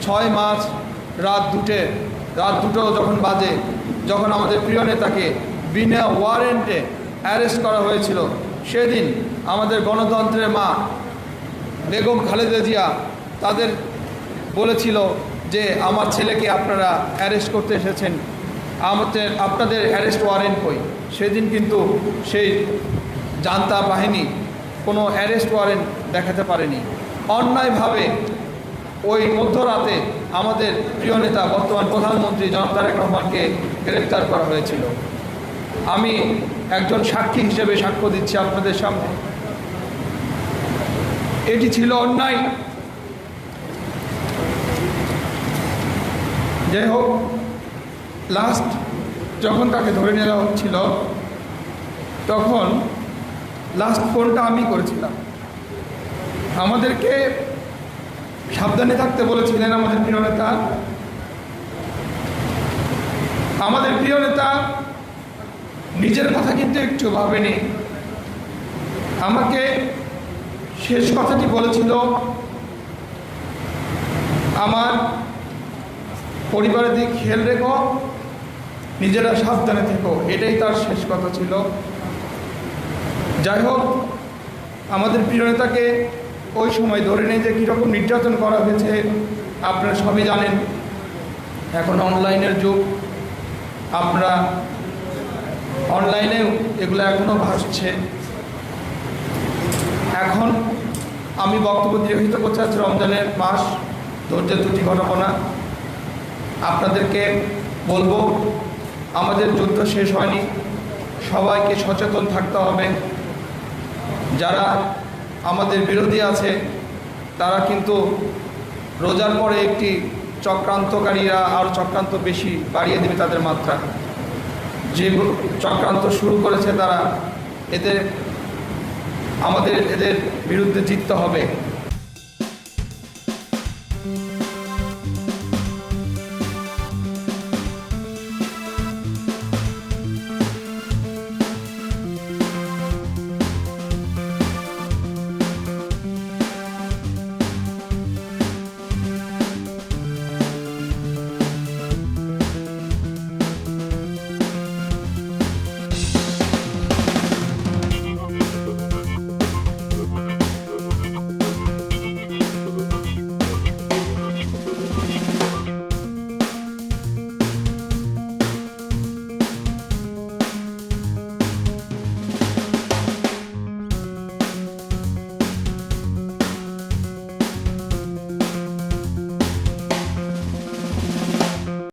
6 March রাত দুটো যখন বাজে, যখন আমাদের প্রিয় নেতাকে বিনা ওয়ারেন্টে অ্যারেস্ট করা হয়েছিল, সেদিন আমাদের গণতন্ত্রের মা বেগম খালেদা জিয়া তাদের বলেছিল যে আমার ছেলেকে আপনারা অ্যারেস্ট করতে এসেছেন, আপনাদের অ্যারেস্ট ওয়ারেন্ট কই। সেদিন কিন্তু সেই জান্তা বাহিনী কোনো অ্যারেস্ট ওয়ারেন্ট দেখাতে পারেনি। অন্যায়ভাবে ওই মধ্যরাতে আমাদের প্রিয় নেতা বর্তমান প্রধানমন্ত্রী জনাব তারেক রহমানকে গ্রেপ্তার করা হয়েছিল। আমি একজন সাক্ষী হিসেবে সাক্ষ্য দিচ্ছি আপনাদের সামনে, এটি ছিল অন্যায়। যাই হোক, লাস্ট যখন তাকে ধরে নেওয়া হচ্ছিল তখন লাস্ট ফোনটা আমি করেছিলাম। আমাদেরকে সাবধানে থাকতে বলেছিলেন আমাদের প্রিয় নেতা। আমাদের প্রিয় নেতা নিজের কথা কিন্তু একটু ভাবেনি। আমাকে শেষ কথাটি বলেছিল, আমার পরিবারের দিক খেয়াল রেখো, নিজেরা সাবধানে থেকো, এটাই তার শেষ কথা ছিল। যাই হোক, আমাদের প্রিয় নেতাকে ওই সময় ধরে নিয়ে যে কীরকম নির্যাতন করা হয়েছে আপনারা সবই জানেন। এখন অনলাইনের যুগ, আপনারা অনলাইনেও এগুলো এখনও ভাসছে। এখন আমি বক্তব্য দীর্ঘিত করতে চাচ্ছি, রমজানের মাস, ধৈর্যের দুটি ঘটনা আপনাদেরকে বলবো। আমাদের যুদ্ধ শেষ হয়নি, সবাইকে সচেতন থাকতে হবে। যারা আমাদের বিরোধী আছে তারা কিন্তু রোজার পরে একটি চক্রান্তকারীরা আর চক্রান্ত বেশি বাড়িয়ে দেবে তাদের মাত্রা। যে চক্রান্ত শুরু করেছে তারা, এদের বিরুদ্ধে জিততে হবে।